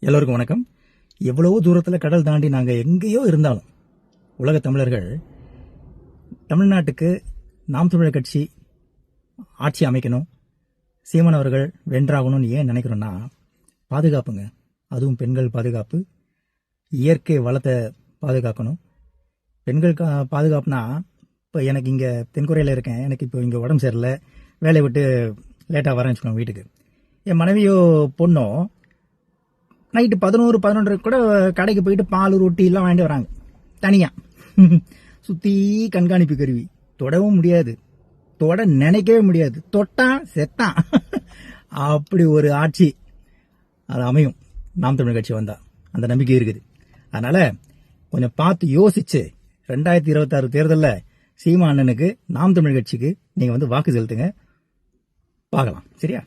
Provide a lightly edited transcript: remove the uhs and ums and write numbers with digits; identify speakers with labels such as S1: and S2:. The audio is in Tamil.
S1: எல்லோருக்கும் வணக்கம். எவ்வளவோ தூரத்தில் கடல் தாண்டி நாங்கள் எங்கேயோ இருந்தாலும் உலக தமிழர்கள் தமிழ்நாட்டுக்கு நாம் தமிழர் கட்சி ஆட்சி அமைக்கணும், சீமான் அவர்கள் வென்றாகணும்னு ஏன் நினைக்கிறோன்னா, பாதுகாப்புங்க. அதுவும் பெண்கள் பாதுகாப்பு, இயற்கை வளத்தை பாதுகாக்கணும். பெண்கள் பாதுகாப்புனா, இப்போ எனக்கு இங்கே தென்கொரியாவில் இருக்கேன், எனக்கு இப்போ இங்கே உடம்பு சரியில்லை, வேலையை விட்டு லேட்டாக வரேன்னு வச்சுக்கோங்க வீட்டுக்கு. என் மனைவியோ பொண்ணோ நைட்டு 11 கூட கடைக்கு போயிட்டு பால் ரொட்டி எல்லாம் வாங்கிட்டு வராங்க தனியாக. சுற்றி கண்காணிப்பு கருவி, தொடவும் முடியாது, தொட நினைக்கவே முடியாது, தொட்டான் செத்தான். அப்படி ஒரு ஆட்சி அது அமையும் நாம் தமிழர் கட்சி வந்தா, அந்த நம்பிக்கை இருக்குது. அதனால கொஞ்சம் பார்த்து யோசிச்சு 2026 தேர்தலில் சீமா அண்ணனுக்கு நாம் தமிழர் கட்சிக்கு நீங்க வாக்கு செலுத்துங்க, பார்க்கலாம். சரியா?